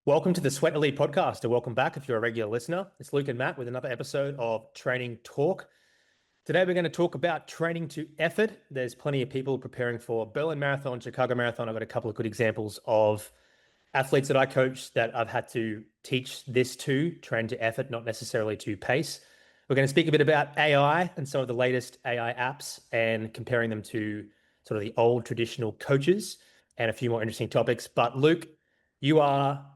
Welcome to the Sweat Elite podcast, and welcome back if you're a regular listener. It's Luke and Matt with another episode of Training Talk. Today, we're going to talk about training to effort. There's plenty of people preparing for Berlin Marathon, Chicago Marathon. I've got a couple of good examples of athletes that I coach that I've had to teach this to, train to effort, not necessarily to pace. We're going to speak a bit about AI and some of the latest AI apps and comparing them to sort of the old traditional coaches and a few more interesting topics. But Luke, you are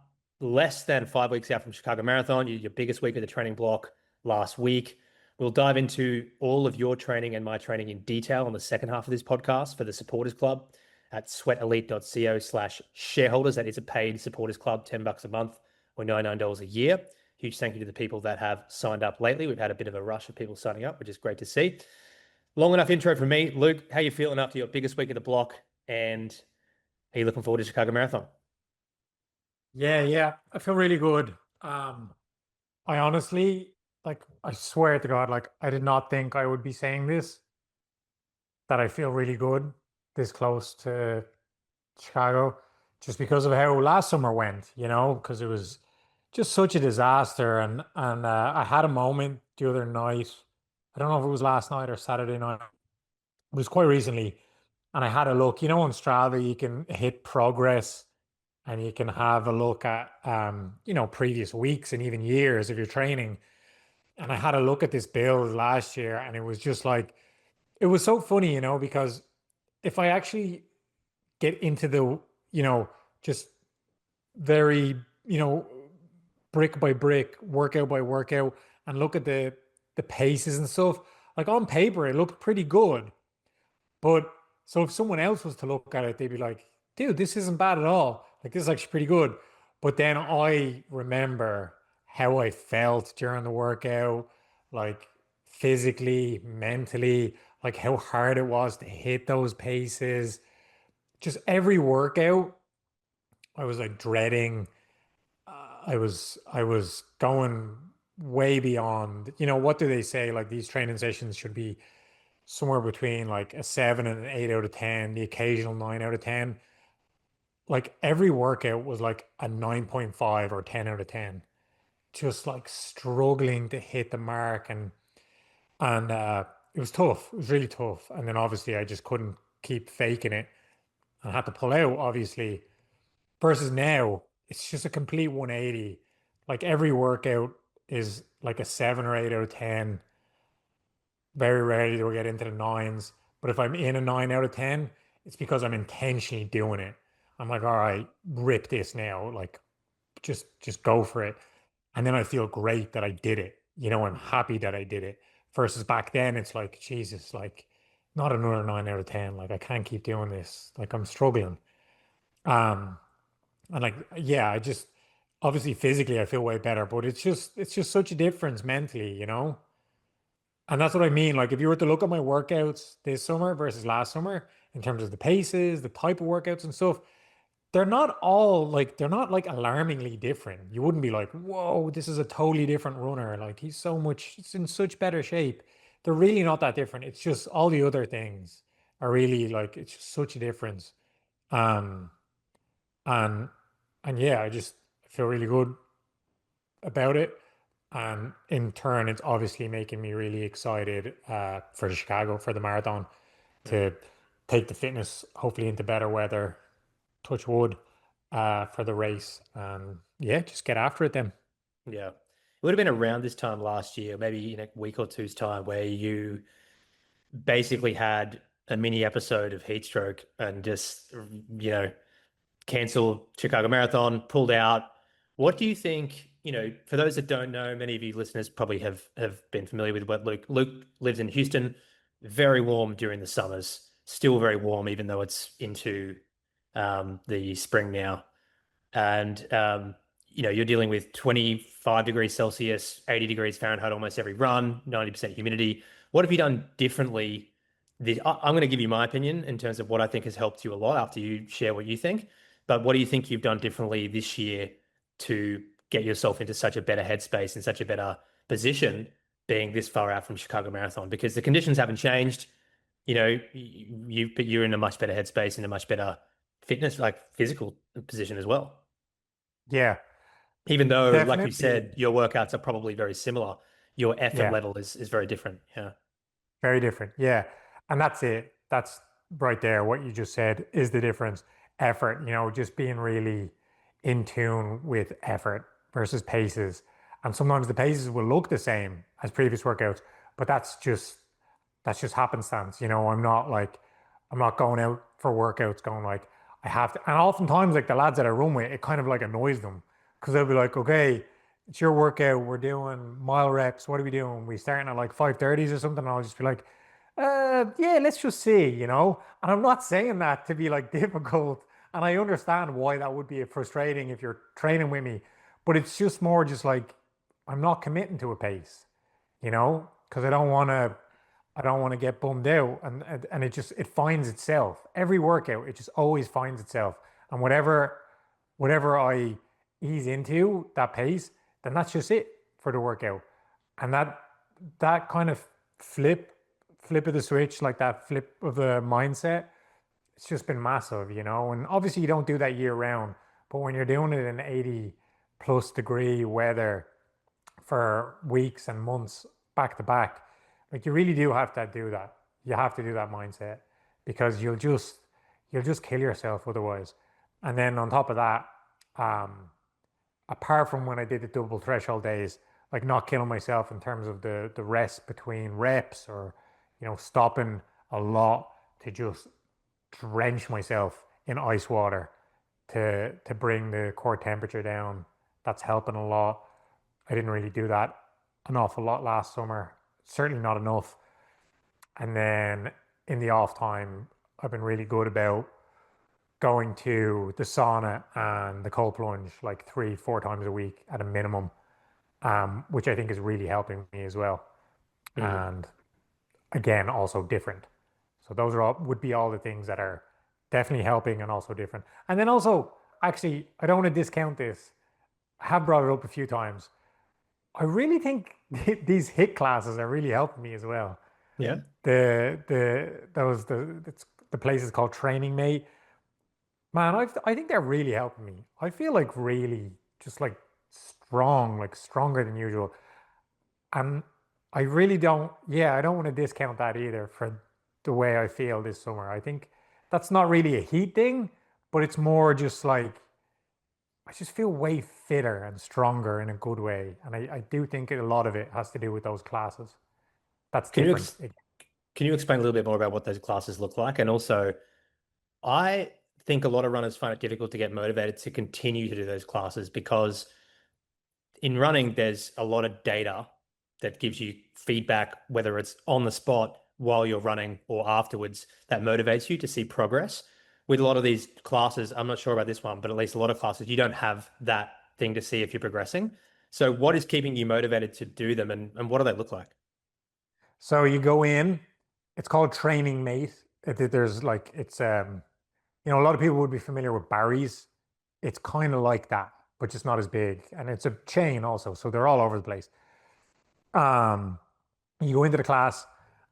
less than 5 weeks out from Chicago Marathon. Your biggest week of the training block last week. We'll dive into all of your training and my training in detail on the second half of this podcast for the Supporters Club at sweatelite.co/shareholders. That is a paid supporters club, $10 a month or $99 a year. Huge thank you to the people that have signed up lately. We've had a bit of a rush of people signing up, which is great to see. Long enough intro from me. Luke, how you feeling after your biggest week of the block? And are you looking forward to Chicago Marathon? Yeah, I feel really good. I honestly, I swear to God, I did not think I would be saying this, that I feel really good this close to Chicago, just because of how last summer went, because it was just such a disaster. And I had a moment the other night. I don't know if it was last night or Saturday night. It was quite recently, and I had a look. On Strava, you can hit progress and you can have a look at previous weeks and even years of your training. And I had a look at this build last year, and it was just like it was so funny, because if I actually get into the, just very, brick by brick, workout by workout, and look at the paces and stuff, like on paper, it looked pretty good. But so if someone else was to look at it, they'd be like, dude, this isn't bad at all. Like, this is actually pretty good. But then I remember how I felt during the workout, like physically, mentally, like how hard it was to hit those paces. Just every workout, I was like dreading. I was going way beyond. What do they say? Like, these training sessions should be somewhere between like a 7 and an 8 out of 10, the occasional 9 out of 10. Like, every workout was like a 9.5 or 10 out of 10. Just like struggling to hit the mark, and it was tough. It was really tough. And then obviously I just couldn't keep faking it. I had to pull out, obviously. Versus now, it's just a complete 180. Like, every workout is like a 7 or 8 out of 10. Very rarely do I get into the nines. But if I'm in a 9 out of 10, it's because I'm intentionally doing it. I'm like, all right, rip this now. Like, just go for it. And then I feel great that I did it. I'm happy that I did it. Versus back then, it's like, Jesus, like, not another 9 out of 10. Like, I can't keep doing this. Like, I'm struggling. Um, and like, yeah, I just obviously physically I feel way better, but it's just such a difference mentally. And that's what I mean. Like, if you were to look at my workouts this summer versus last summer, in terms of the paces, the type of workouts and stuff, they're not like alarmingly different. You wouldn't be like, whoa, this is a totally different runner. Like, he's in such better shape. They're really not that different. It's just all the other things are really like, it's just such a difference. Um, and, and yeah, I just feel really good about it. And in turn, it's obviously making me really excited for the Chicago, for the marathon, Mm. to take the fitness hopefully into better weather, touch wood, for the race. And yeah, just get after it then. Yeah. It would have been around this time last year, maybe in a week or two's time, where you basically had a mini episode of heat stroke and just, canceled Chicago Marathon, pulled out. What do you think, for those that don't know, many of you listeners probably have been familiar with what Luke lives in Houston, very warm during the summers, still very warm, even though it's into the spring now. And you're dealing with 25 degrees Celsius, 80 degrees Fahrenheit almost every run, 90% humidity. What have you done differently? I'm going to give you my opinion in terms of what I think has helped you a lot after you share what you think. But what do you think you've done differently this year to get yourself into such a better headspace and such a better position being this far out from Chicago Marathon? Because the conditions haven't changed. But you're in a much better headspace, in a much better fitness, like physical position as well. Yeah. Even though, like you Definitely. said, your workouts are probably very similar, your effort Yeah. level is very different. Yeah. Very different. Yeah. And that's it. That's right there. What you just said is the difference. Effort, just being really in tune with effort versus paces. And sometimes the paces will look the same as previous workouts, but that's just happenstance. I'm not going out for workouts going like I have to. And oftentimes like the lads that I run with, it kind of like annoys them because they'll be like, okay, it's your workout. We're doing mile reps. What are we doing? We starting at like 5:30s or something. And I'll just be like, yeah, let's just see. And I'm not saying that to be like difficult. And I understand why that would be frustrating if you're training with me, but it's just more just like I'm not committing to a pace, because I don't want to get bummed out, and it finds itself. Every workout, it just always finds itself. And whatever I ease into that pace, then that's just it for the workout. And that kind of flip of the switch, like that flip of the mindset, it's just been massive. And obviously you don't do that year round, but when you're doing it in 80 plus degree weather for weeks and months back to back, like you really do have to do that. You have to do that mindset because you'll just kill yourself otherwise. And then on top of that, um, apart from when I did the double threshold days, like not killing myself in terms of the rest between reps or stopping a lot to just drench myself in ice water to bring the core temperature down. That's helping a lot. I didn't really do that an awful lot last summer. Certainly not enough. And then in the off time, I've been really good about going to the sauna and the cold plunge like 3, 4 times a week at a minimum, which I think is really helping me as well. Mm. And again, also different. So those would be all the things that are definitely helping and also different. And then also, actually, I don't want to discount this. I have brought it up a few times. I really think these HIIT classes are really helping me as well. Yeah. It's the place is called Training Mate. Man, I think they're really helping me. I feel like really just like strong, like stronger than usual. And I really don't, yeah, I don't want to discount that either for the way I feel this summer. I think that's not really a heat thing, but it's more just like I just feel way fitter and stronger in a good way. And I do think a lot of it has to do with those classes. That's Can you different. ex can you explain a little bit more about what those classes look like? And also, I think a lot of runners find it difficult to get motivated to continue to do those classes because in running, there's a lot of data that gives you feedback, whether it's on the spot while you're running or afterwards, that motivates you to see progress. With a lot of these classes, I'm not sure about this one, but at least a lot of classes, you don't have that thing to see if you're progressing. So, what is keeping you motivated to do them and what do they look like? So you go in, it's called Training Mate. There's like, a lot of people would be familiar with Barry's. It's kind of like that, but just not as big. And it's a chain also, so they're all over the place. Um, you go into the class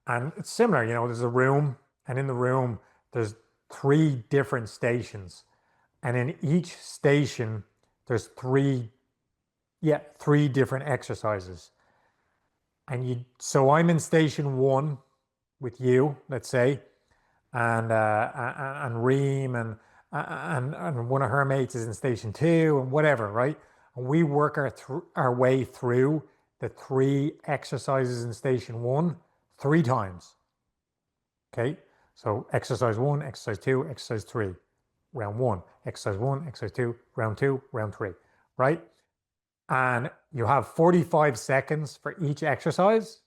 and it's similar, there's a room, and in the room, there's three different stations. And in each station, there's three different exercises. So I'm in station one with you, let's say, and Reem and one of her mates is in station two and whatever, right? And we work our way through the three exercises in station one 3 times. Okay. So exercise one, exercise two, exercise three, round one, exercise one, exercise two, round three, right? And you have 45 seconds for each exercise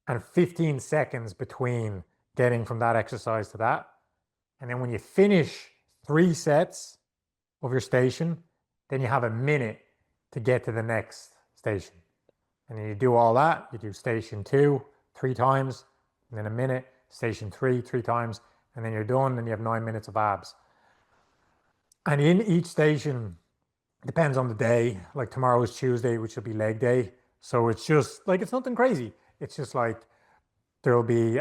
and 15 seconds between getting from that exercise to that. And then when you finish 3 sets of your station, then you have a minute to get to the next station. And then you do all that. You do station two 3 times, and then a minute, station three 3 times, and then you're done, and you have 9 minutes of abs. And in each station, it depends on the day. Like tomorrow is Tuesday, which will be leg day. So it's just like, it's nothing crazy. It's just like there'll be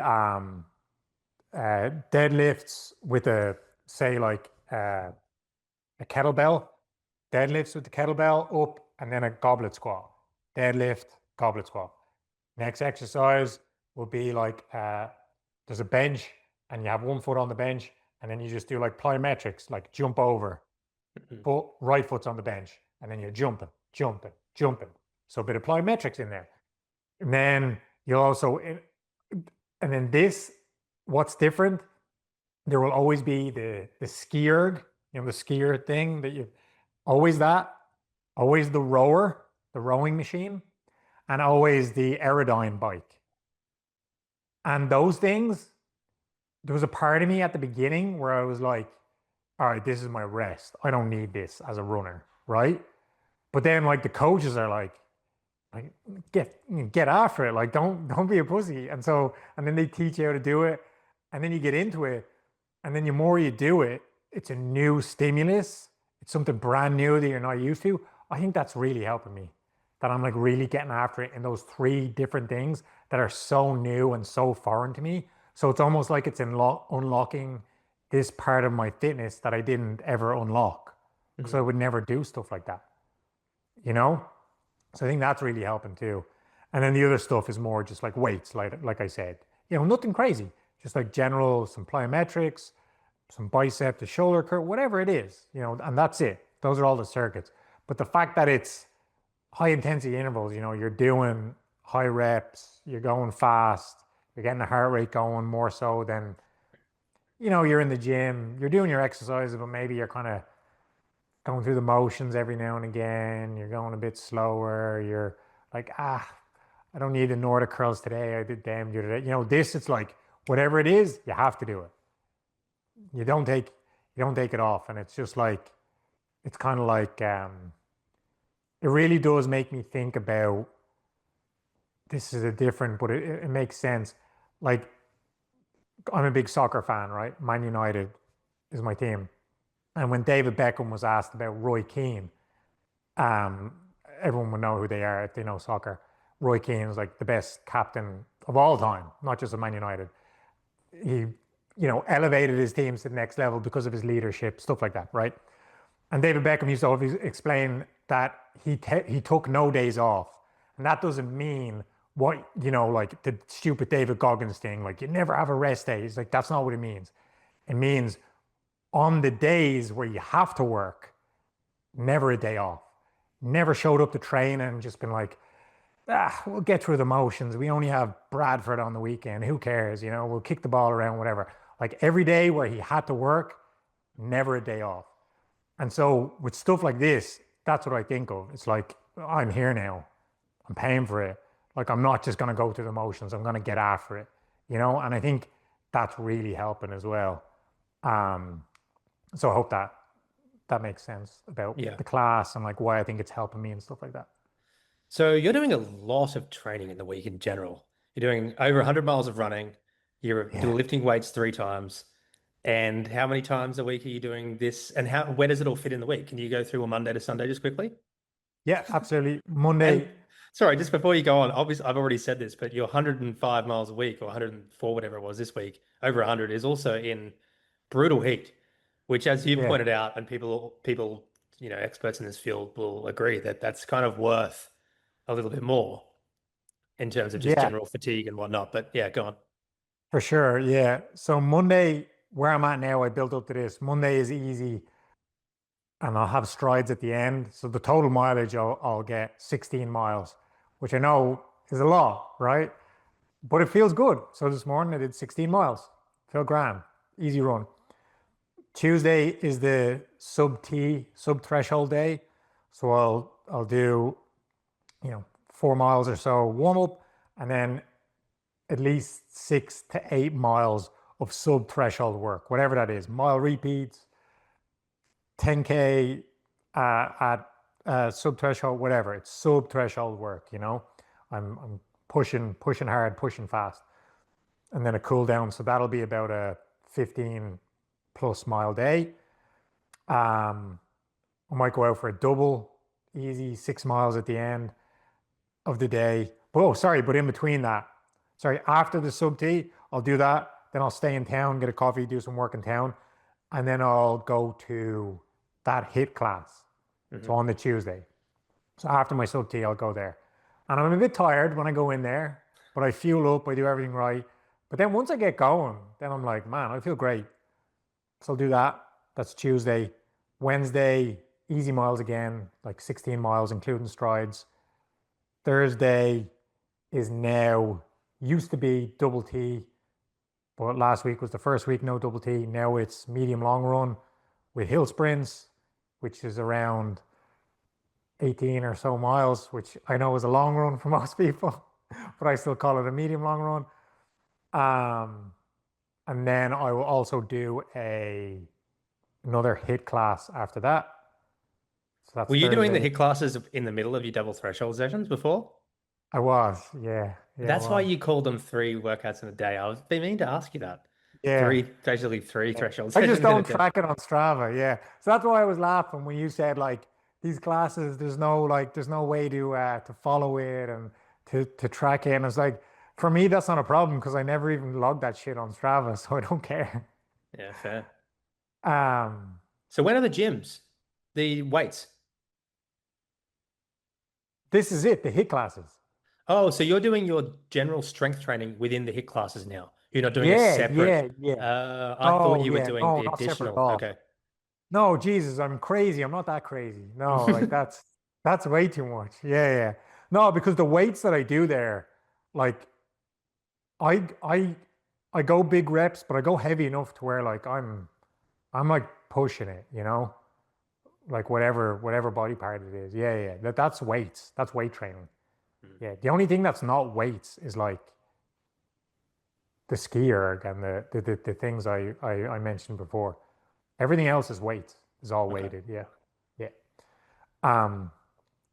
deadlifts with say like a kettlebell, deadlifts with the kettlebell up, and then a goblet squat. Deadlift, goblet squat. Next exercise will be like there's a bench and you have one foot on the bench, and then you just do like plyometrics, like jump over, Mhm. right foot's on the bench, and then you're jumping, jumping, jumping. So a bit of plyometrics in there. And then you'll also, and then this, what's different, there will always be the skier, the skier thing that you always that, always the rower, the rowing machine, and always the aerodyne bike. And those things, there was a part of me at the beginning where I was like, all right, this is my rest. I don't need this as a runner, right? But then like the coaches are like get after it. Like don't be a pussy. And then they teach you how to do it. And then you get into it. And then the more you do it, it's a new stimulus. It's something brand new that you're not used to. I think that's really helping me. That I'm like really getting after it in those three different things that are so new and so foreign to me. So it's almost like it's unlocking this part of my fitness that I didn't ever unlock because I Mhm. would never do stuff like that, you know? So I think that's really helping too. And then the other stuff is more just like weights, like I said, nothing crazy, just like general, some plyometrics, some bicep to shoulder curl, whatever it is, and that's it. Those are all the circuits. But the fact that it's high intensity intervals, you're doing high reps, you're going fast, you're getting the heart rate going more so than, you're in the gym, you're doing your exercises, but maybe you're kind of going through the motions every now and again. You're going a bit slower. You're like, I don't need the Nordic curls today. I did them the other day. This, it's like whatever it is, you have to do it. You don't take you don't take it off. And it's just like it's kind of like it really does make me think about this is a different, but it makes sense. Like I'm a big soccer fan, right? Man United is my team. And when David Beckham was asked about Roy Keane, Um, everyone would know who they are if they know soccer. Roy Keane is like the best captain of all time, not just of Man United. He, elevated his teams to the next level because of his leadership, stuff like that, right? And David Beckham used to always explain that he took no days off, and that doesn't mean what like the stupid David Goggins thing, like you never have a rest day. It's like that's not what it means. It means on the days where you have to work, never a day off. Never showed up to train and just been like, we'll get through the motions. We only have Bradford on the weekend. Who cares? We'll kick the ball around, whatever. Like every day where he had to work, never a day off. And so with stuff like this, that's what I think of. It's like, I'm here now. I'm paying for it. Like I'm not just going to go through the motions. I'm going to get after it, And I think that's really helping as well. Um, so I hope that makes sense about Yeah. the class and like why I think it's helping me and stuff like that. So you're doing a lot of training in the week in general. You're doing over 100 miles of running. You're Yeah. lifting weights 3 times. And how many times a week are you doing this? And where does it all fit in the week? Can you go through a Monday to Sunday just quickly? Yeah, absolutely. And Monday. sorry, just before you go on, obviously I've already said this, but your 105 miles a week or 104, whatever it was this week, over 100 is also in brutal heat, which, as you Yeah. pointed out, and people, experts in this field will agree that that's kind of worth a little bit more in terms of just Yeah, general fatigue and whatnot. But yeah, go on. for sure. Yeah. So Monday, where I'm at now, I built up to this. Monday is easy and I'll have strides at the end. So the total mileage, I'll get 16 miles, which I know is a lot, right? But it feels good. So this morning I did 16 miles. Feel grand. Easy run. Tuesday is the sub threshold day. So I'll do, 4 miles or so warm up and then at least 6 to 8 miles of sub threshold work, whatever that is. Mile repeats, 10K at sub threshold, whatever. It's sub threshold work. I'm pushing hard, pushing fast, and then a cool down. So that'll be about a 15 plus mile day. Um, I might go out for a double, easy 6 miles at the end of the day. Oh, sorry, but in between that, sorry, after the sub T, I'll do that. Then I'll stay in town, get a coffee, do some work in town, and then I'll go to that hit class. So Hmm. on the Tuesday. So after my sub T, I'll go there. And I'm a bit tired when I go in there, but I fuel up, I do everything right. But then once I get going, then I'm like, man, I feel great. So I'll do that. That's Tuesday. Wednesday, easy miles again, like 16 miles, including strides. Thursday is now, used to be double T, but last week was the first week, no double T. Now it's medium long run with hill sprints, which is around 18 or so miles, which I know is a long run for most people, but I still call it a medium long run. Um, and then I will also do another hit class after that. So that's Were you doing the Thursday. HIIT classes in the middle of your double threshold sessions before? I was, yeah, yeah, I That's why was. you called them three workouts in a day. I was been meaning to ask you that. Yeah, Three, basically three yeah. threshold I just sessions in a don't day. track it on Strava. Yeah. So that's why I was laughing when you said like these classes, there's no way to follow it and to track it. And it's like for me, that's not a problem because I never even log that shit on Strava, so I don't care. Yeah, fair. Um, So when are the gyms? The weights? this is it, the hit classes. Oh, so you're doing your general strength training within the HIIT classes now. You're not doing a Yeah, separate. yeah, yeah. I thought Oh you were yeah, doing no, the not separate at additional. all. Okay. No, Jesus, I'm crazy. I'm not that crazy. No, like that's way too much. Yeah, yeah. No, because the weights that I do there, like I I I go big reps, but I go heavy enough to where like I'm like pushing it, you know? Like whatever body part it is. Yeah, yeah. That's weights. That's weight training. Yeah. The only thing that's not weights is like the ski erg and the things I mentioned before. Everything else is weights. Is all Okay. weighted. Yeah. Yeah. Um,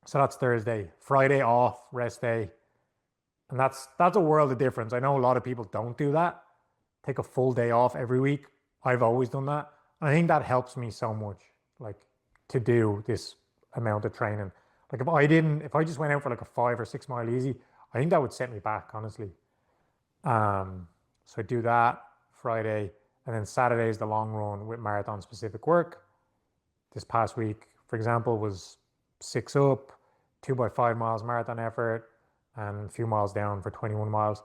so that's Thursday. Friday off, rest day. And that's a world of difference. I know a lot of people don't do that. Take a full day off every week. I've always done that. And I think that helps me so much, like to do this amount of training. Like if I just went out for like a 5 or 6 mile easy, I think that would set me back, honestly. So I do that Friday, and then Saturday is the long run with marathon specific work. This past week, for example, was 6 up, 2 by 5 miles marathon effort, and a few miles down for 21 miles.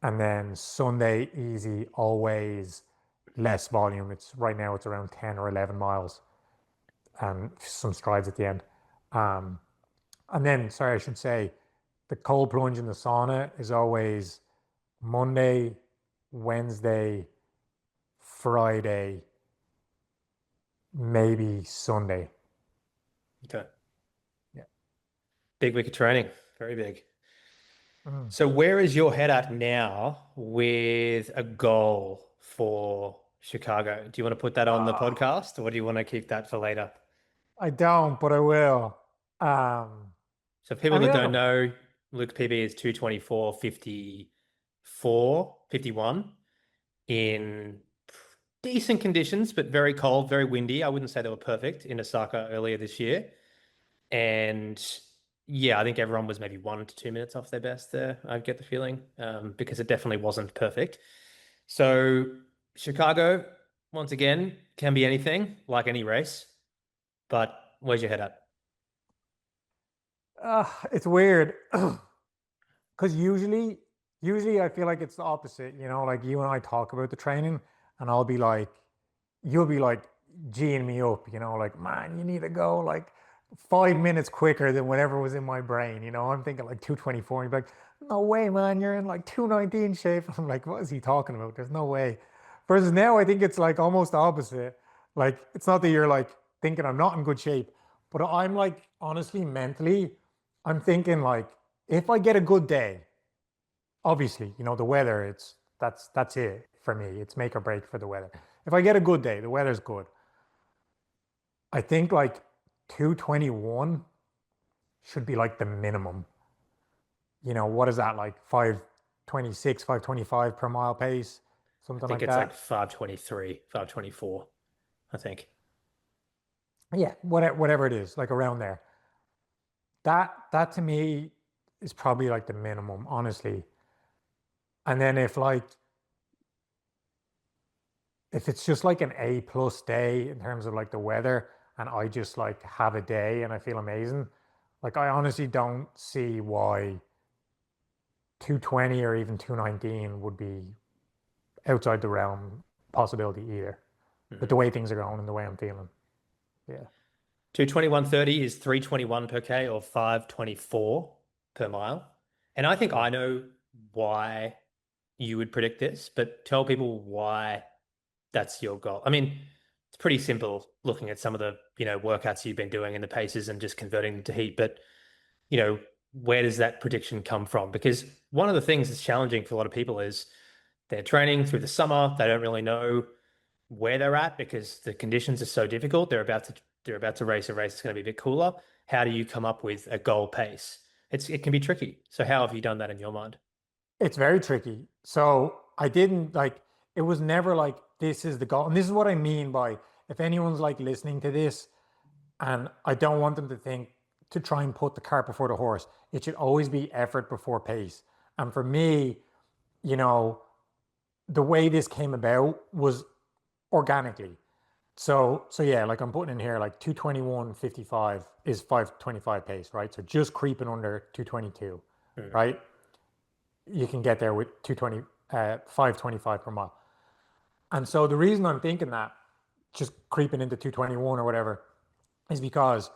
And then Sunday, easy, always less volume. It's right now it's around 10 or 11 miles and some strides at the end. Um, and then, sorry, I should say, the cold plunge in the sauna is always Monday, Wednesday, Friday, maybe Sunday. Okay. Yeah. Big week of training. Very big. Mm. So where is your head at now with a goal for Chicago? Do you want to put that on the Ah, podcast or do you want to keep that for later? I don't, but I will. Um, So for people I that mean, don't look, know, Luke's PB is 224.54, 51 in decent conditions, but very cold, very windy. I wouldn't say they were perfect in Osaka earlier this year. And yeah, I think everyone was maybe 1 to 2 minutes off their best there. I get the feeling, because it definitely wasn't perfect. So Chicago, once again, can be anything, like any race. But where's your head at? it's weird. Because usually I feel like it's the opposite, you know, like you and I talk about the training and you'll be like G'ing me up, you know, like, man, you need to go like 5 minutes quicker than whatever was in my brain, you know, I'm thinking like 224 and you're like, no way, man, you're in like 219 shape. I'm like, what is he talking about? There's no way. Versus now, I think it's like almost the opposite. Like, it's not that you're like thinking I'm not in good shape, but I'm like, honestly, mentally, I'm thinking like, if I get a good day, obviously, you know, the weather, that's it for me. It's make or break for the weather. If I get a good day, the weather's good. I think like 221 should be like the minimum. You know, what is that like 526, 525 per mile pace, I something think like it's like that. 523, 524, I think. Yeah, whatever it is, like around there. That to me is probably like the minimum, honestly. And then if it's just like an A plus day in terms of like the weather, and I just like have a day and I feel amazing. Like I honestly don't see why 220 or even 219 would be outside the realm possibility either. But the Mhm. way things are going and the way I'm feeling. Yeah. 221.30 is 321 per K or 524 per mile. And I think Yeah. I know why you would predict this, but tell people why that's your goal. I mean, it's pretty simple looking at some of the, workouts you've been doing and the paces and just converting them to heat. But, where does that prediction come from? Because one of the things that's challenging for a lot of people is they're training through the summer. They don't really know where they're at because the conditions are so difficult. They're about to race a race that's going to be a bit cooler. How do you come up with a goal pace? It can be tricky. So how have you done that in your mind? It's very tricky. So I didn't like, it was never like, this is the goal. And this is what I mean by if anyone's like listening to this, and I don't want them to think to try and put the cart before the horse. It should always be effort before pace. And for me, you know, the way this came about was organically. So yeah, like I'm putting in here like 221.55 is 525 pace, right? So just creeping under 222, Hmm. right? You can get there with 220, 525 per mile. And so the reason I'm thinking that, just creeping into 221 or whatever, is because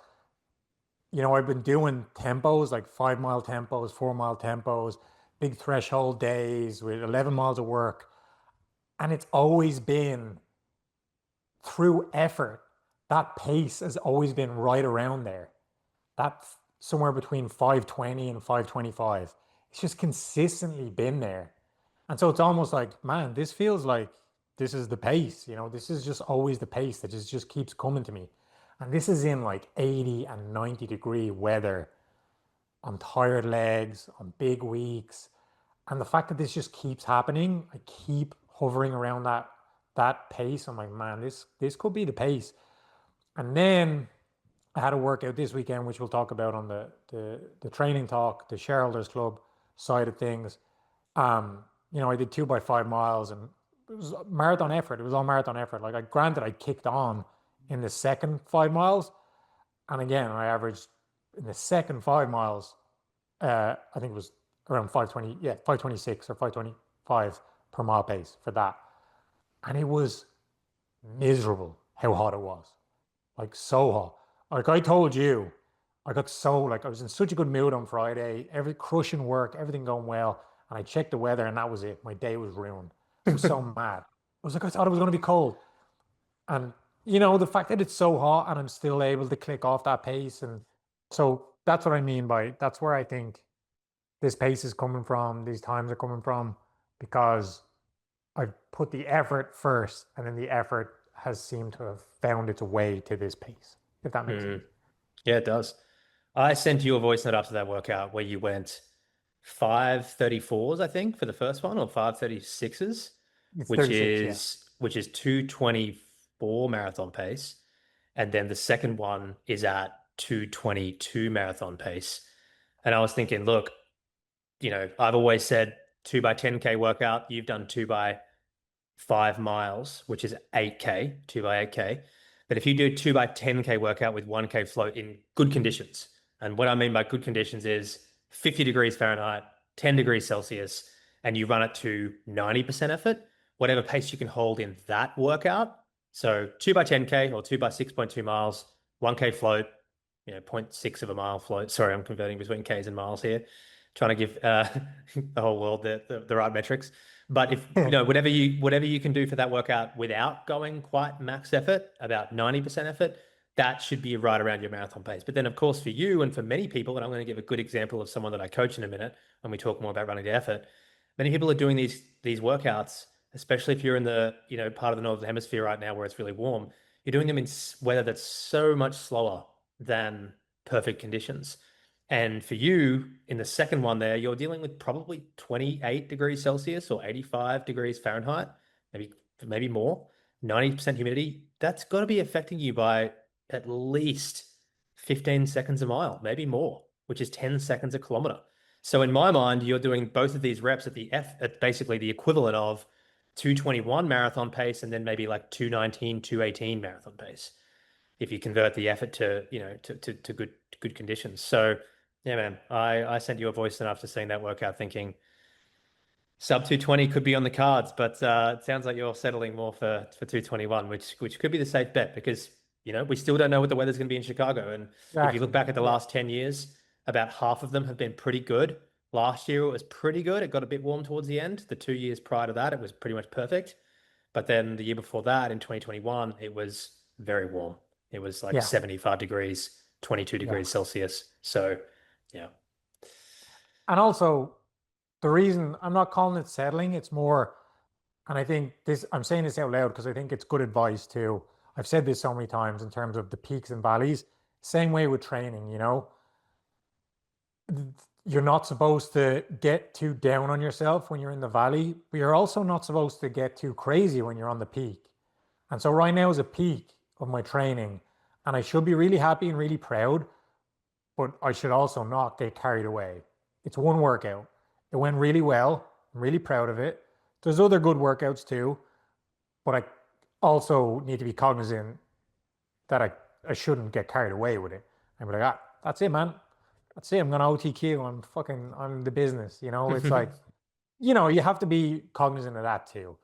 I've been doing tempos like 5 mile tempos, 4 mile tempos, big threshold days with 11 miles of work. And it's always been through effort. That pace has always been right around there. That somewhere between 520 and 525. It's just consistently been there. And so it's almost like, man, this feels like this is the pace. This is just always the pace that just keeps coming to me. And this is in like 80 and 90-degree weather on tired legs, on big weeks. And the fact that this just keeps happening, I keep hovering around that pace. I'm like, man, this could be the pace. And then I had a workout this weekend, which we'll talk about on the training talk, the shareholders club side of things. I did 2 by 5 miles and it was marathon effort. It was all marathon effort. Like granted, I kicked on in the second 5 miles. And again, I averaged in the second 5 miles, I think it was around 520, yeah, 526 or 525 per mile pace for that. And it was miserable how hot it was. Like so hot. Like I told you, I got so like I was in such a good mood on Friday, every crushing work, everything going well. And I checked the weather and that was it. My day was ruined. I was so mad. I was like, I thought it was going to be cold. And the fact that it's so hot and I'm still able to click off that pace. And so that's what I mean by that's where I think this pace is coming from, these times are coming from, because I've put the effort first, and then the effort has seemed to have found its way to this pace, if that makes Hmm. sense. Yeah, it does. I sent you a voice note after that workout where you went 534s, I think, for the first one, or 536s, It's which 36, yeah. is which is 224 marathon pace. And then the second one is at 222 marathon pace. And I was thinking, look, I've always said 2 by 10K workout. You've done 2 by 5 miles, which is 8K, 2 by 8K. But if you do 2 by 10K workout with 1K float in good conditions, and what I mean by good conditions is 50 degrees Fahrenheit, 10 degrees Celsius, and you run it to 90% effort, whatever pace you can hold in that workout. So 2 by 10K or 2 by 6.2 miles, 1K float, zero point 0.6 of a mile float. Sorry, I'm converting between Ks and miles here, trying to give the whole world the right metrics. But if whatever you can do for that workout without going quite max effort, about 90% effort, that should be right around your marathon pace. But then of course for you and for many people, and I'm going to give a good example of someone that I coach in a minute when we talk more about running the effort, many people are doing these workouts, especially if you're in the, part of the northern hemisphere right now where it's really warm, you're doing them in weather that's so much slower than perfect conditions. And for you, in the second one there, you're dealing with probably 28 degrees Celsius or 85 degrees Fahrenheit, maybe more, 90% humidity. That's got to be affecting you by at least 15 seconds a mile, maybe more, which is 10 seconds a kilometer. So in my mind, you're doing both of these reps at basically the equivalent of 221 marathon pace and then maybe like 219, 218 marathon pace. if you convert the effort to, to good conditions. So yeah, man, I sent you a voice note after seeing that workout thinking sub 220 could be on the cards, but it sounds like you're settling more for 221, which could be the safe bet because, we still don't know what the weather's going to be in Chicago. And if you look Exactly. back at the Yeah. last 10 years, about half of them have been pretty good. Last year it was pretty good. It got a bit warm towards the end. The 2 years prior to that, it was pretty much perfect. But then the year before that, in 2021, it was very warm. It was like Yeah. 75 degrees, 22 Yeah. degrees Celsius. So, yeah. And also, the reason I'm not calling it settling, it's more, and I think this, I'm saying this out loud because I think it's good advice too. I've said this so many times in terms of the peaks and valleys. Same way with training, you're not supposed to get too down on yourself when you're in the valley, but you're also not supposed to get too crazy when you're on the peak. And so right now is a peak of my training, and I should be really happy and really proud, but I should also not get carried away. It's one workout. It went really well. I'm really proud of it. There's other good workouts too, but I also need to be cognizant that I shouldn't get carried away with it. I'm like, that's it, man. That's it. I'm gonna OTQ. I'm the business. It's like, you have to be cognizant of that too.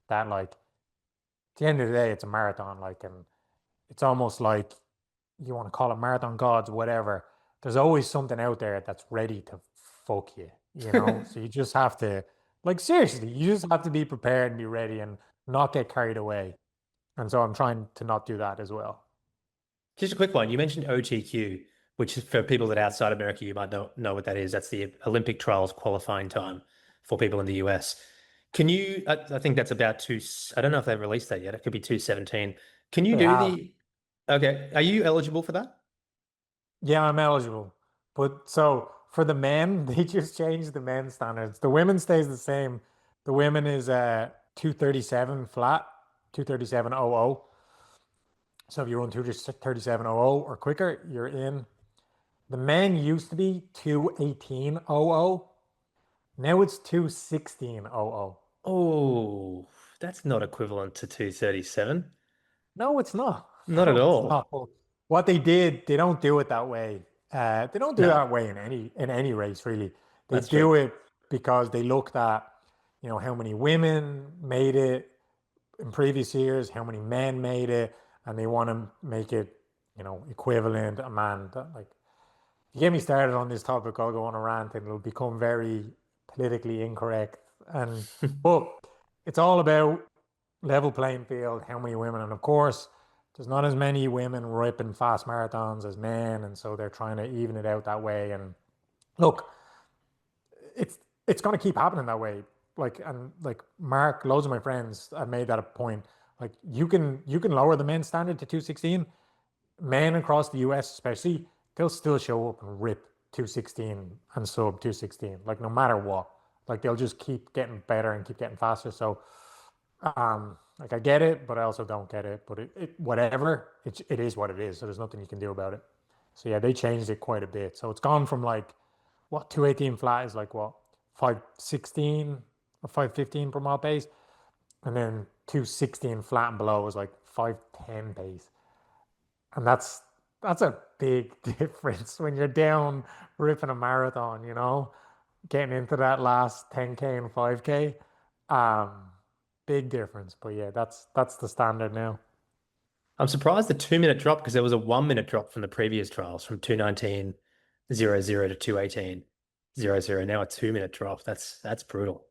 That like at the end of the day, it's a marathon, like, and it's almost like you want to call it marathon gods, whatever. There's always something out there that's ready to fuck you. So you just have to, like, seriously, you just have to be prepared and be ready and not get carried away. And so I'm trying to not do that as well. Just a quick one. You mentioned OTQ, which is for people that are outside America, you might not know what that is. That's the Olympic trials qualifying time for people in the US. I think that's about I don't know if they've released that yet. It could be 217. Can you They do have. okay. Are you eligible for that? Yeah, I'm eligible. But so for the men, they just changed the men's standards. The women stays the same. The women is 237 flat, 237.00. So if you run 237.00 or quicker, you're in. The men used to be 218.00. Now it's 216.00. Oh, that's not equivalent to 237. No, it's not. Not at No, it's all. not. Well, what they did, they don't do it that way. They don't do it No, that way in any race, really. They that's true. do it because they looked at, how many women made it in previous years, how many men made it, and they want to make it, equivalent a man. Like, if you get me started on this topic, I'll go on a rant and it'll become very politically incorrect. But it's all about level playing field, how many women, and of course, there's not as many women ripping fast marathons as men, and so they're trying to even it out that way. And look, it's going to keep happening that way. Like Mark, loads of my friends have made that a point. Like you can lower the men's standard to 216. Men across the US especially, they'll still show up and rip 216 and sub 216, like no matter what. Like they'll just keep getting better and keep getting faster. So like I get it, but I also don't get it. But it whatever, it is what it is. So there's nothing you can do about it. So yeah, they changed it quite a bit. So it's gone from like what 218 flat is like what 516 or 515 per mile pace, and then 216 flat and below is like 510 pace. And that's a big difference when you're down ripping a marathon, getting into that last 10K and 5K. Um, Big difference. But yeah, that's the standard now. I'm surprised the 2 minute drop because there was a 1 minute drop from the previous trials from 219.00 to 218.00. Now a 2 minute drop. That's brutal.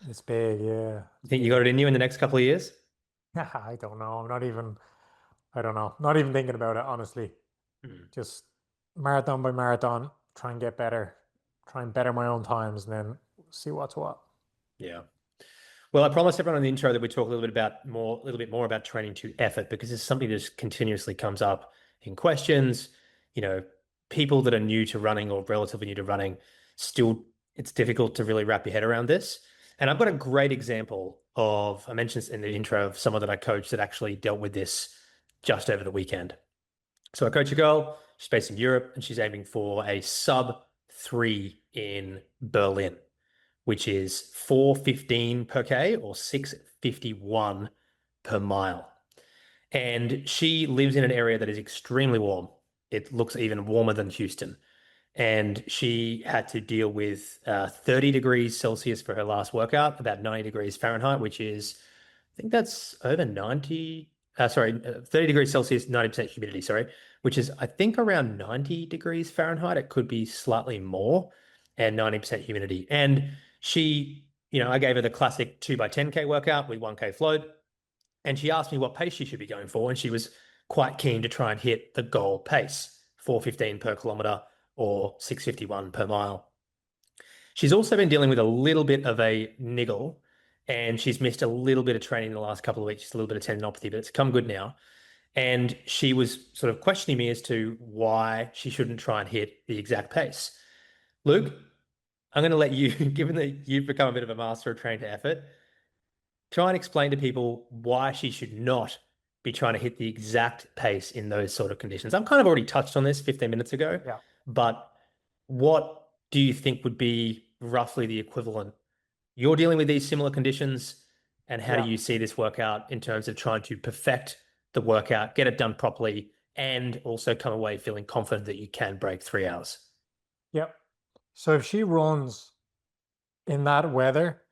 It's big, yeah. You It's think you got big. it in you in the next couple of years? I don't know. I don't know. Not even thinking about it, honestly. Hmm. Just marathon by marathon, try and get better, try and better my own times, and then see what's what. Yeah. Well, I promised everyone in the intro that we talk a little bit more about training to effort because it's something that just continuously comes up in questions. You know, people that are new to running or relatively new to running, still, it's difficult to really wrap your head around this. And I've got a great example I mentioned this in the intro of someone that I coached that actually dealt with this just over the weekend. So I coach a girl, she's based in Europe, and she's aiming for a sub 3 in Berlin, which is 415 per K or 651 per mile. And she lives in an area that is extremely warm. It looks even warmer than Houston. And she had to deal with 30 degrees Celsius for her last workout, about 90 degrees Fahrenheit, which is, I think that's over 90, 30 degrees Celsius, 90% humidity, sorry, which is, I think, around 90 degrees Fahrenheit. It could be slightly more, and 90% humidity. And she, I gave her the classic 2 by 10K workout with 1K float. And she asked me what pace she should be going for. And she was quite keen to try and hit the goal pace, 4:15 per kilometer or 6:51 per mile. She's also been dealing with a little bit of a niggle, and she's missed a little bit of training in the last couple of weeks, just a little bit of tendinopathy, but it's come good now. And she was sort of questioning me as to why she shouldn't try and hit the exact pace. Luke, I'm going to let you, given that you've become a bit of a master of training to effort, try and explain to people why she should not be trying to hit the exact pace in those sort of conditions. I've kind of already touched on this 15 minutes ago, Yeah. but what do you think would be roughly the equivalent? You're dealing with these similar conditions, and how do Yeah. you see this workout in terms of trying to perfect the workout, get it done properly, and also come away feeling confident that you can break 3 hours? Yep. So if she runs in that weather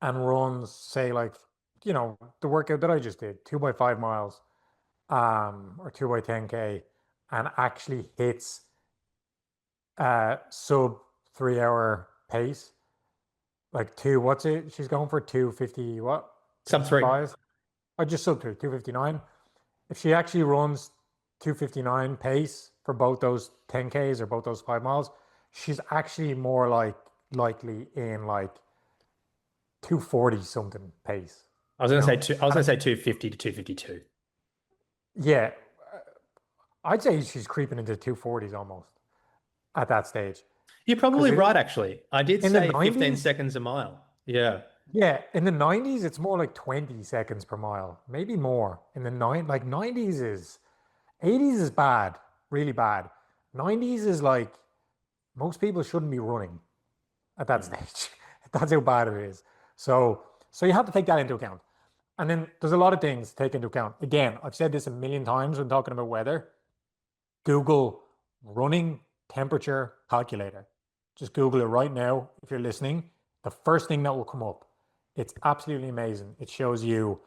and runs, say, like, the workout that I just did, 2 by 5 miles, or 2 by 10K, and actually hits sub 3 hour pace, like what's it? She's going for 250, what? Sub three. 255? I just sub 259. If she actually runs 259 pace for both those 10Ks or both those 5 miles, she's actually more likely in like 240 something pace, I was you going to say know? two, I was And going to say 250 to 252. yeah, I'd say she's creeping into 240s almost at that stage. You're Because probably right, actually. I did in the say 15 90s, seconds a mile. Yeah. yeah, in the 90s, it's more like 20 seconds per mile, maybe more. In the 90s is 80s is bad, really bad. 90s is like most people shouldn't be running at that Mm. stage. That's how bad it is. So you have to take that into account. And then there's a lot of things to take into account. Again, I've said this a million times when talking about weather. Google running temperature calculator. Just Google it right now if you're listening. The first thing that will come up. It's absolutely amazing. It shows you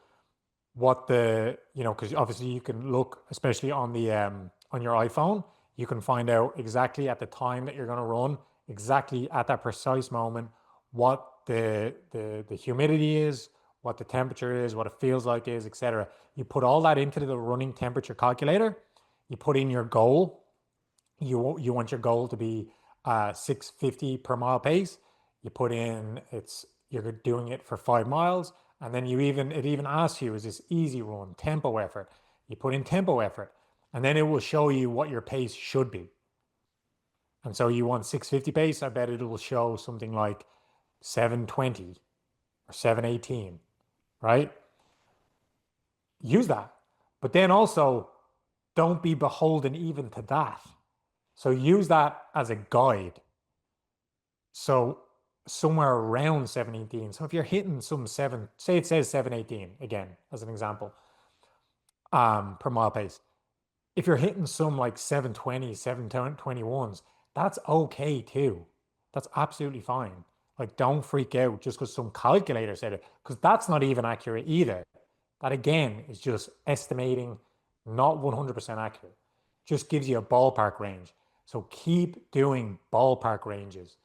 what because obviously you can look, especially on your iPhone, you can find out exactly at the time that you're going to run, exactly at that precise moment, what the humidity is, what the temperature is, what it feels like is, etc. You put all that into the running temperature calculator. You put in your goal. You want your goal to be 650 per mile pace. You put in you're doing it for 5 miles, and then it even asks you, is this easy run, tempo effort? You put in tempo effort, and then it will show you what your pace should be. And so you want 650 pace, I bet it will show something like 720 or 718, right? Use that. But then also don't be beholden even to that. So use that as a guide. So somewhere around 718. So if you're hitting some seven, say it says 718 again, as an example, per mile pace. If you're hitting some like 720, 721s, that's okay too. That's absolutely fine. Like, don't freak out just because some calculator said it, because that's not even accurate either. That again is just estimating, not 100% accurate. Just gives you a ballpark range. So keep doing ballpark ranges.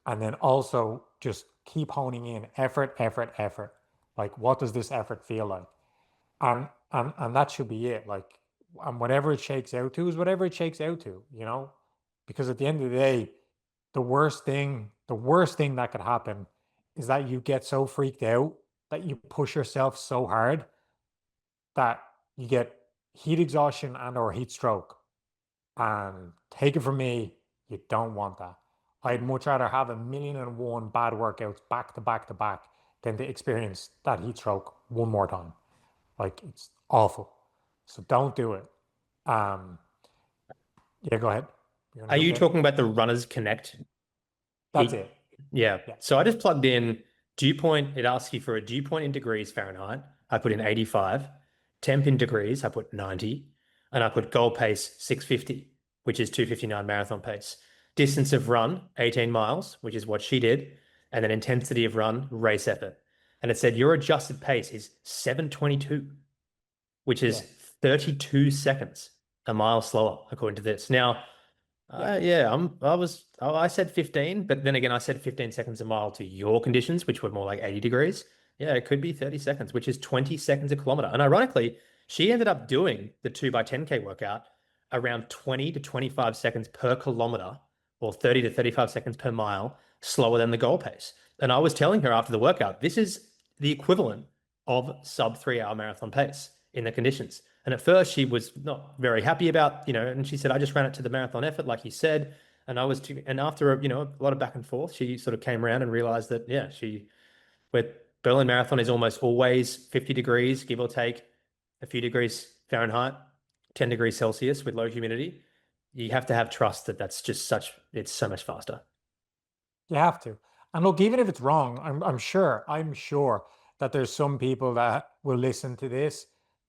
And then also just keep honing in effort, effort, effort. Like, what does this effort feel like? And that should be it. Like, and whatever it shakes out to is whatever it shakes out to, Because at the end of the day, the worst thing that could happen is that you get so freaked out that you push yourself so hard that you get heat exhaustion and or heat stroke. And take it from me, you don't want that. I'd Mm. much rather have 1,000,001 bad workouts back to back to back than to experience that heat stroke one more time. Like, it's awful. So don't do it. Um, yeah, go ahead. You want Are to jump you in? talking about the Runners Connect That's heat? it. Yeah. Yeah. So I just plugged in dew point. It asks you for a dew point in degrees Fahrenheit. I put in 85. Temp in degrees, I put 90, and I put goal pace 650, which is 2:59 marathon pace. Distance of run, 18 miles, which is what she did, and then intensity of run, race effort. And it said your adjusted pace is 7:22, which is Yeah, 32 seconds a mile slower, according to this. Now, yeah, yeah, I said 15, but then again, I said 15 seconds a mile to your conditions, which were more like 80 degrees. Yeah, it could be 30 seconds, which is 20 seconds a kilometer. And ironically, she ended up doing the 2 by 10K workout around 20 to 25 seconds per kilometer or 30 to 35 seconds per mile slower than the goal pace. And I was telling her after the workout, this is the equivalent of sub 3 hour marathon pace in the conditions. And at first, she was not very happy about, and she said, I just ran it to the marathon effort, like you said. And I was too, and after, a lot of back and forth, she sort of came around and realized that, yeah, where Berlin Marathon is almost always 50 degrees, give or take a few degrees Fahrenheit, 10 degrees Celsius with low humidity. You have to have trust that it's so much faster. you have to. And look, even if it's wrong, I'm sure that there's some people that will listen to this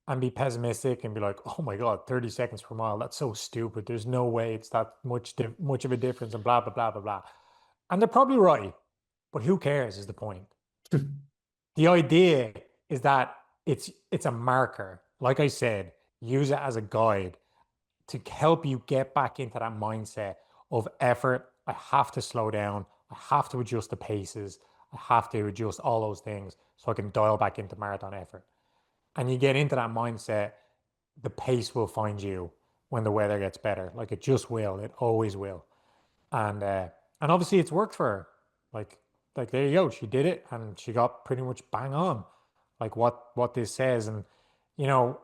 and be pessimistic and be like, "Oh my God, 30 seconds per mile, that's so stupid. There's no way it's that much of a difference," and blah blah blah blah blah. And they're probably right, but who cares is the point. The idea is that it's a marker. Like I said, use it as a guide to help you get back into that mindset of effort. I have to slow down. I have to adjust the paces. I have to adjust all those things so I can dial back into marathon effort. And you get into that mindset, the pace will find you when the weather gets better. Like it just will. It always will. And obviously it's worked for her. Like like there you go. She did it and she got pretty much bang on like what this says. And you know,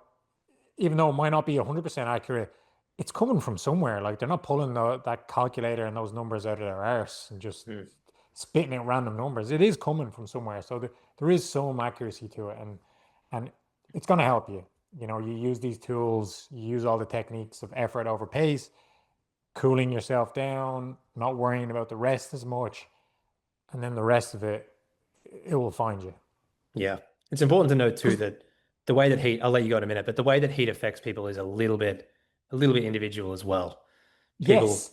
even though it might not be 100% accurate, it's coming from somewhere. Like they're not pulling that calculator and those numbers out of their arse and just Mm. spitting out random numbers. It is coming from somewhere. So there is some accuracy to it, and it's going to help you. You know, you use these tools, you use all the techniques of effort over pace, cooling yourself down, not worrying about the rest as much, and then the rest of it, it will find you. Yeah. It's important to note too Because that the way that heat, I'll let you go in a minute, but the way that heat affects people is a little bit individual as well. People, yes,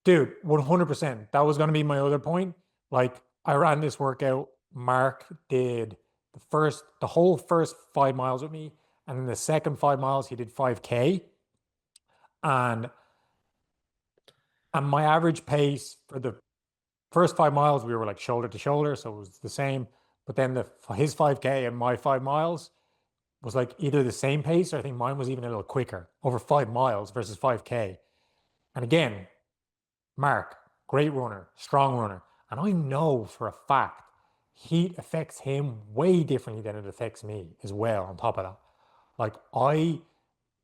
dude, 100%. That was going to be my other point. Like, I ran this workout. Mark did the whole first 5 miles with me. And then the second 5 miles, he did 5K. And, and my average pace for the first 5 miles, we were like shoulder to shoulder. So it was the same. But then his 5K and my 5 miles was like either the same pace, or I think mine was even a little quicker over 5 miles versus 5K. And again, Mark, great runner, strong runner. And I know for a fact heat affects him way differently than it affects me as well, on top of that. Like I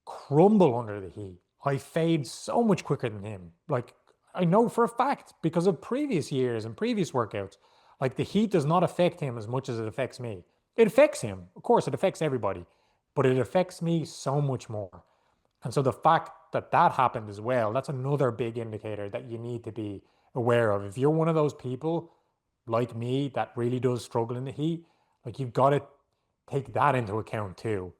crumble under the heat. I fade so much quicker than him. Like I know for a fact because of previous years and previous workouts. Like the heat does not affect him as much as it affects me. It affects him. Of course, it affects everybody, but it affects me so much more. And so the fact that that happened as well, that's another big indicator that you need to be aware of. If you're one of those people like me that really does struggle in the heat, like you've got to take that into account too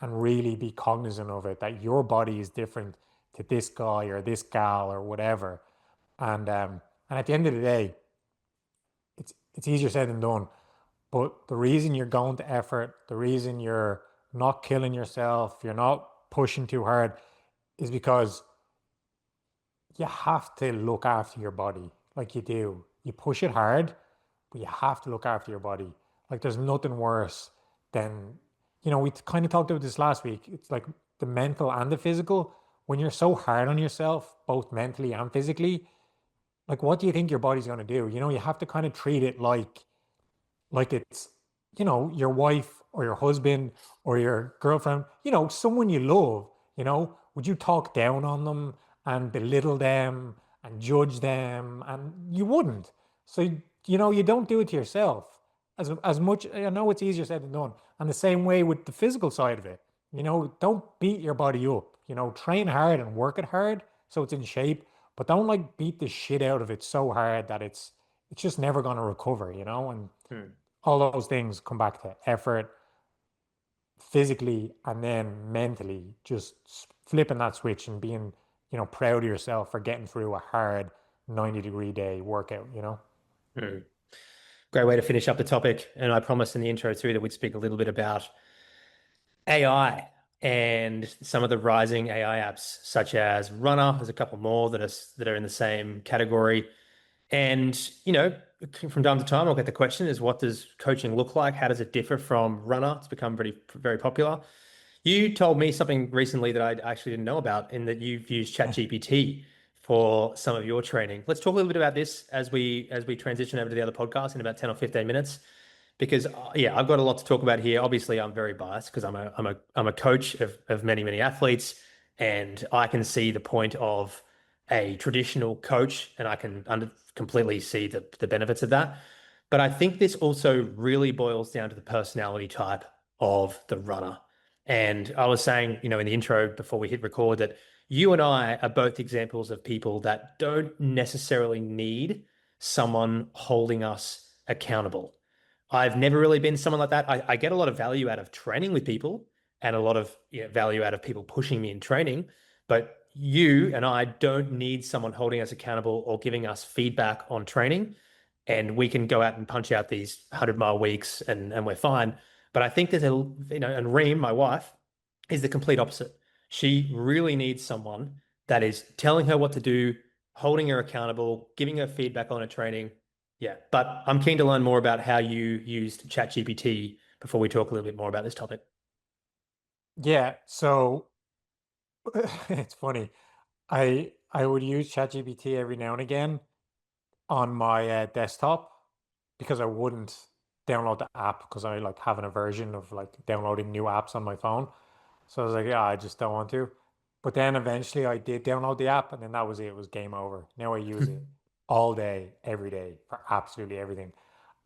and really be cognizant of it, that your body is different to this guy or this gal or whatever. And at the end of the day, it's easier said than done. But the reason you're going to effort, the reason you're not killing yourself, you're not pushing too hard, is because you have to look after your body like you do. You push it hard, but you have to look after your body. Like there's nothing worse than, we kind of talked about this last week. It's like the mental and the physical. When you're so hard on yourself, both mentally and physically, like what do you think your body's going to do? You have to kind of treat it like it's, your wife or your husband or your girlfriend, someone you love, would you talk down on them and belittle them and judge them? And you wouldn't. So, you don't do it to yourself as much. I know it's easier said than done. And the same way with the physical side of it, don't beat your body up, train hard and work it hard so it's in shape, but don't like beat the shit out of it so hard that it's just never going to recover, and Hmm. all those things come back to effort, physically and then mentally, just flipping that switch and being, proud of yourself for getting through a hard 90-degree day workout, Mm. Great way to finish up the topic. And I promised in the intro too that we'd speak a little bit about AI and some of the rising AI apps, such as Runner. There's a couple more that are in the same category. And, from time to time, I'll get the question is what does coaching look like? How does it differ from Runner? It's become very popular. You told me something recently that I actually didn't know about, in that you've used ChatGPT for some of your training. Let's talk a little bit about this as we transition over to the other podcast in about 10 or 15 minutes. Because yeah, I've got a lot to talk about here. Obviously, I'm very biased because I'm a coach of many athletes, and I can see the point of a traditional coach, and I can completely see the benefits of that. But I think this also really boils down to the personality type of the runner. And I was saying, in the intro before we hit record, that you and I are both examples of people that don't necessarily need someone holding us accountable. I've never really been someone like that. I get a lot of value out of training with people and a lot of value out of people pushing me in training. But you and I don't need someone holding us accountable or giving us feedback on training. And we can go out and punch out these 100-mile weeks and we're fine. But I think and Reem, my wife, is the complete opposite. She really needs someone that is telling her what to do, holding her accountable, giving her feedback on her training. Yeah, but I'm keen to learn more about how you used ChatGPT before we talk a little bit more about this topic. Yeah, so it's funny. I would use ChatGPT every now and again on my desktop because I wouldn't download the app because I like have an aversion of like downloading new apps on my phone. So I was like, yeah, I just don't want to. But then eventually I did download the app and then that was it. It was game over. Now I use it all day, every day for absolutely everything.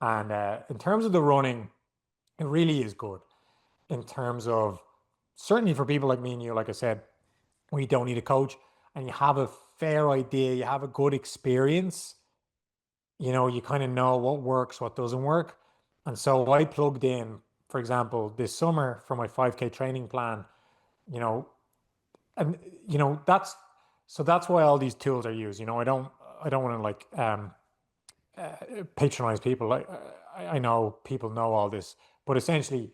And in terms of the running, it really is good in terms of certainly for people like me and you, like I said, we don't need a coach and you have a fair idea, you have a good experience, you kind of know what works, what doesn't work. And so I plugged in, for example, this summer for my 5K training plan, you know, and that's why all these tools are used. I don't want to like patronize people. I know people know all this, but essentially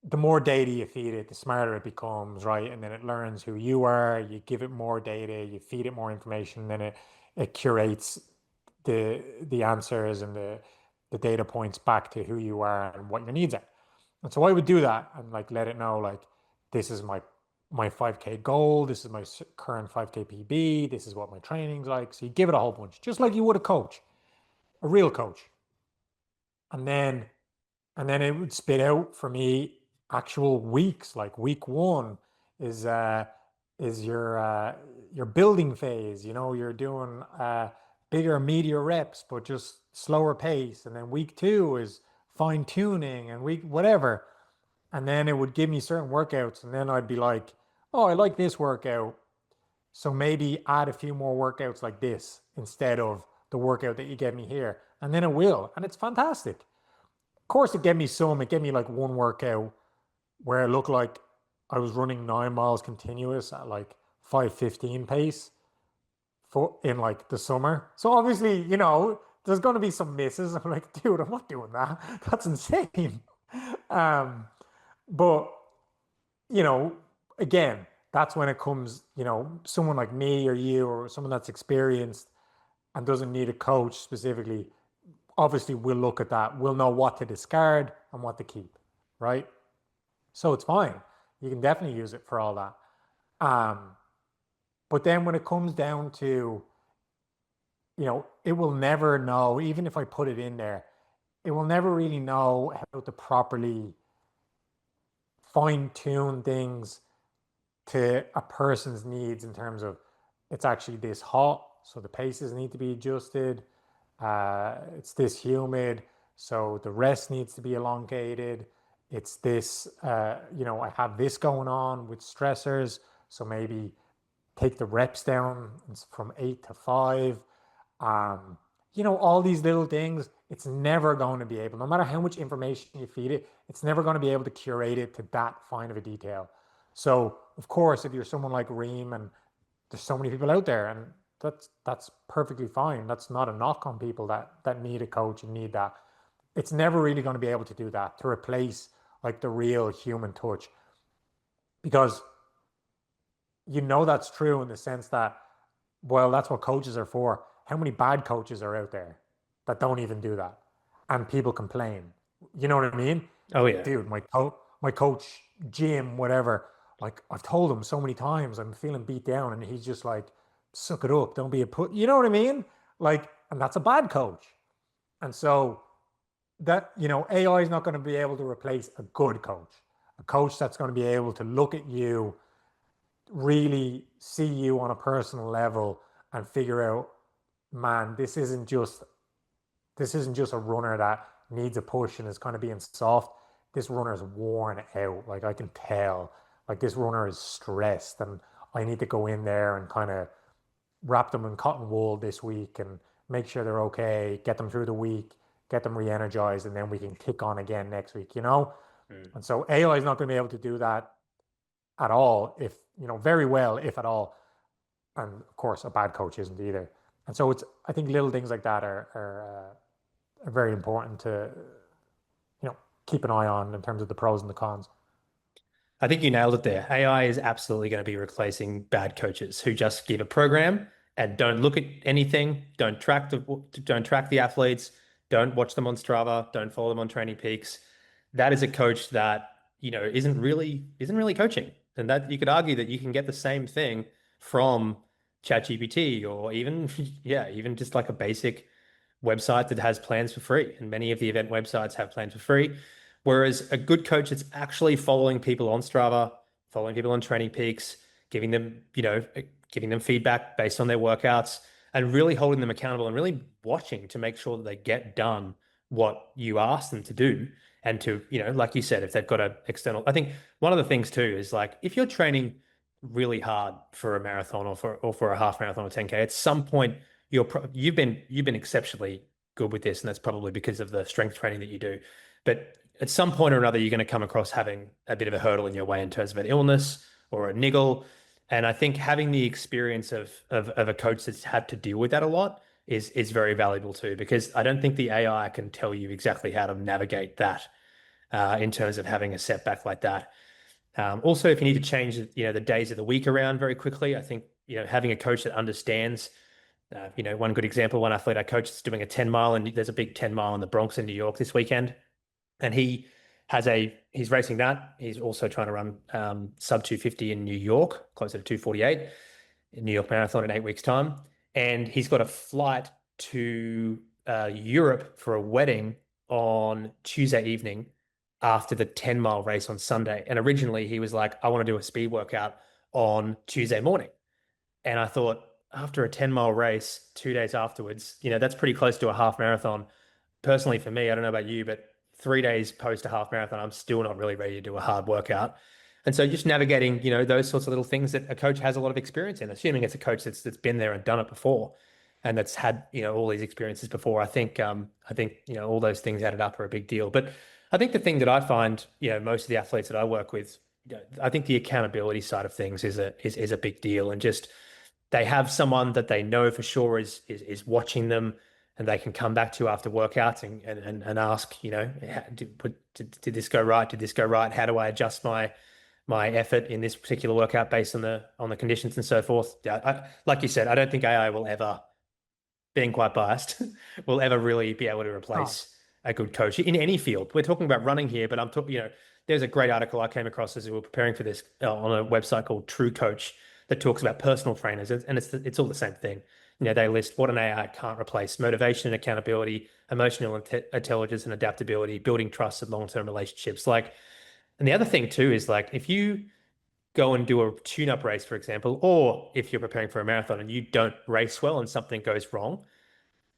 the more data you feed it, the smarter it becomes, right? And then it learns who you are, you give it more data, you feed it more information, then it curates the answers and the data points back to who you are and what your needs are. And so I would do that and like let it know like this is my 5K goal, this is my current 5K PB, this is what my training's like. So you give it a whole bunch, just like you would a coach, a real coach. And then it would spit out for me actual weeks. Like week one is uh is your building phase. You're doing bigger, meatier reps, but just slower pace. And then week two is fine tuning and week whatever. And then it would give me certain workouts, and then I'd be like, oh, I like this workout. So maybe add a few more workouts like this instead of the workout that you gave me here. And then it will. And it's fantastic. Of course, it gave me some. It gave me like one workout where it looked like I was running 9 miles continuous at like 5:15 pace for in like the summer. So obviously, there's going to be some misses. I'm like, dude, I'm not doing that. That's insane. Um, but you know, again, that's when it comes, someone like me or you or someone that's experienced and doesn't need a coach specifically. Obviously, we'll look at that. We'll know what to discard and what to keep, right? So it's fine. You can definitely use it for all that. But then when it comes down to, it will never know, even if I put it in there, it will never really know how to properly fine tune things to a person's needs in terms of it's actually this hot, so the paces need to be adjusted. It's this humid, so the rest needs to be elongated. It's this, I have this going on with stressors, so maybe take the reps down from 8 to 5. Um, all these little things, it's never going to be able, no matter how much information you feed it, it's never going to be able to curate it to that fine of a detail. So, of course, if you're someone like Reem, and there's so many people out there, and that's perfectly fine. That's not a knock on people that need a coach and need that. It's never really going to be able to do that, to replace like the real human touch, because that's true in the sense that, well, that's what coaches are for. How many bad coaches are out there that don't even do that? And people complain. You know what I mean? Oh yeah. Dude, my coach, Jim, whatever, like I've told him so many times I'm feeling beat down, and he's just like, suck it up, don't be a put. You know what I mean? Like, and that's a bad coach. And so that, AI is not going to be able to replace a good coach, a coach that's going to be able to look at you, really see you on a personal level, and figure out, man, this isn't just a runner that needs a push and is kind of being soft. This runner is worn out. Like I can tell, like this runner is stressed, and I need to go in there and kind of wrap them in cotton wool this week and make sure they're okay, get them through the week, get them re-energized, and then we can kick on again next week. Mm. And so AI is not going to be able to do that at all, if, very well, if at all. And of course, a bad coach isn't either. And so I think little things like that are very important to, keep an eye on in terms of the pros and the cons. I think you nailed it there. AI is absolutely going to be replacing bad coaches who just give a program and don't look at anything, don't track the athletes, don't watch them on Strava, don't follow them on Training Peaks. That is a coach that, isn't really coaching. And that you could argue that you can get the same thing from ChatGPT, or even yeah, even just like a basic website that has plans for free. And many of the event websites have plans for free. Whereas a good coach that's actually following people on Strava, following people on Training Peaks, giving them, giving them feedback based on their workouts, and really holding them accountable and really watching to make sure that they get done what you ask them to do. And to, like you said, if they've got an external, I think one of the things too is like if you're training really hard for a marathon, or for a half marathon or 10K, at some point you've been exceptionally good with this, and that's probably because of the strength training that you do. But at some point or another, you're going to come across having a bit of a hurdle in your way in terms of an illness or a niggle. And I think having the experience of a coach that's had to deal with that a lot is very valuable too, because I don't think the AI can tell you exactly how to navigate that in terms of having a setback like that. Also, if you need to change, the days of the week around very quickly, I think, having a coach that understands, one good example, one athlete I coach is doing a 10 mile, and there's a big 10 mile in the Bronx in New York this weekend. And he's racing that. He's also trying to run sub 250 in New York, closer to 248 in New York Marathon in 8 weeks' time. And he's got a flight to Europe for a wedding on Tuesday evening after the 10-mile race on Sunday. And originally he was like, I want to do a speed workout on Tuesday morning. And I thought, after a 10-mile race, 2 days afterwards, that's pretty close to a half marathon. Personally, for me, I don't know about you, but 3 days post a half marathon, I'm still not really ready to do a hard workout. And so just navigating, those sorts of little things that a coach has a lot of experience in, assuming it's a coach that's been there and done it before, and that's had, all these experiences before. I think, all those things added up are a big deal. But I think the thing that I find, most of the athletes that I work with, I think the accountability side of things is a big deal. And just they have someone that they know for sure is watching them, and they can come back to after workouts and ask, did this go right? Did this go right? How do I adjust my effort in this particular workout based on the conditions and so forth? Yeah, like you said, I don't think AI will ever, being quite biased, will ever really be able to Oh, replace a good coach in any field. We're talking about running here, but I'm talking, there's a great article I came across as we were preparing for this on a website called True Coach that talks about personal trainers, and it's all the same thing. They list what an AI can't replace: motivation and accountability, emotional intelligence and adaptability, building trust and long-term relationships. Like, and the other thing too is like if you go and do a tune-up race, for example, or if you're preparing for a marathon and you don't race well and something goes wrong,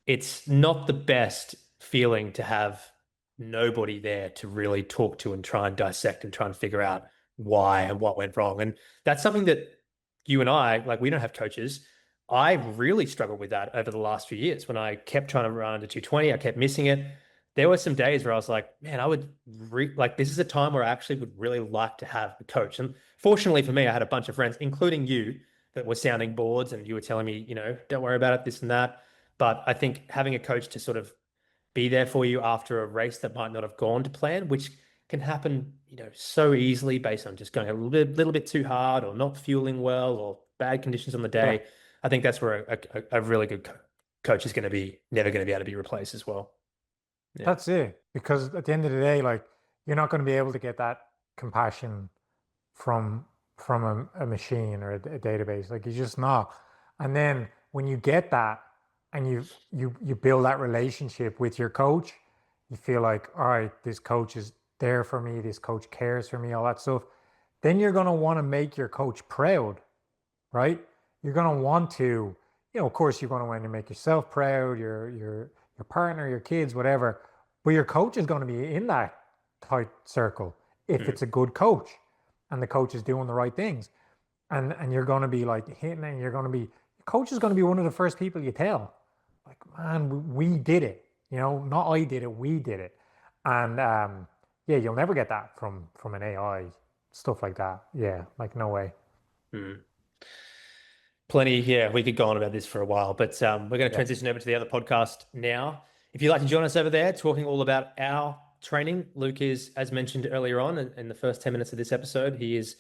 it's not the best feeling to have nobody there to really talk to and try and dissect and try and figure out why and what went wrong. And that's something that you and I, like, we don't have coaches. I really struggled with that over the last few years when I kept trying to run under 220. I kept missing it. There were some days where I was like, man, I would like this is a time where I actually would really like to have a coach. And fortunately for me, I had a bunch of friends, including you, that were sounding boards and you were telling me, don't worry about it, this and that. But I think having a coach to sort of be there for you after a race that might not have gone to plan, which can happen, so easily based on just going little bit too hard or not fueling well or bad conditions on the Yeah. day. I think that's where a really good coach is going to be never going to be able to be replaced as well. Yeah. That's it. Because at the end of the day, like you're not going to be able to get that compassion from a machine or a database. Like you're just not. And then when you get that and you build that relationship with your coach, you feel like, all right, this coach is there for me, this coach cares for me, all that stuff. Then you're going to want to make your coach proud, right? You're going to want to, of course, you're going to want to make yourself proud, your partner, your kids, whatever. But your coach is going to be in that tight circle if Mm, it's a good coach and the coach is doing the right things. And you're going to be like hitting and you're going to be, your coach is going to be one of the first people you tell. Like, man, we did it. Not I did it, we did it. And yeah, you'll never get that from an AI, stuff like that. Yeah, like no way. mm. Plenty. Yeah, we could go on about this for a while, but we're going to Yeah. transition over to the other podcast now. If you'd like to join us over there, talking all about our training, Luke is, as mentioned earlier on in the first 10 minutes of this episode, he is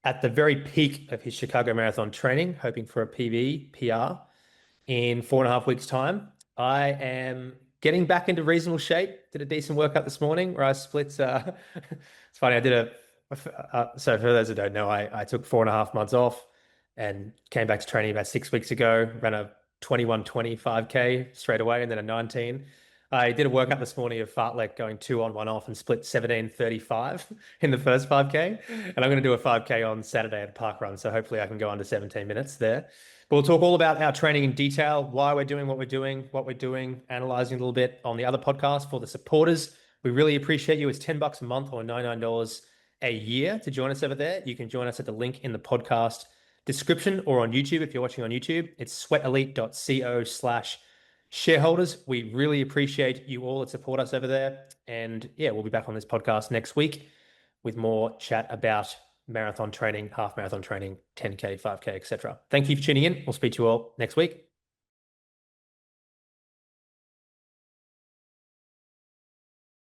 at the very peak of his Chicago Marathon training, hoping for a PB, PR in 4.5 weeks' time. I am getting back into reasonable shape. Did a decent workout this morning where I split. It's funny. I did so for those who don't know, I took 4.5 months off and came back to training about 6 weeks ago. Ran a 21:25K straight away and then a 19. I did a workout this morning of fartlek going 2 on 1 off and split 17:35 in the first 5K. And I'm going to do a 5K on Saturday at a park run. So hopefully I can go under 17 minutes there. But we'll talk all about our training in detail, why we're doing what we're doing, analyzing a little bit on the other podcast for the supporters. We really appreciate you. It's $10 a month or $99 a year to join us over there. You can join us at the link in the podcast description or on YouTube if you're watching on YouTube. It's sweatelite.co/shareholders. We really appreciate you all that support us over there. And yeah, we'll be back on this podcast next week with more chat about marathon training, half marathon training, 10K, 5K, etc. Thank you for tuning in. We'll speak to you all next week.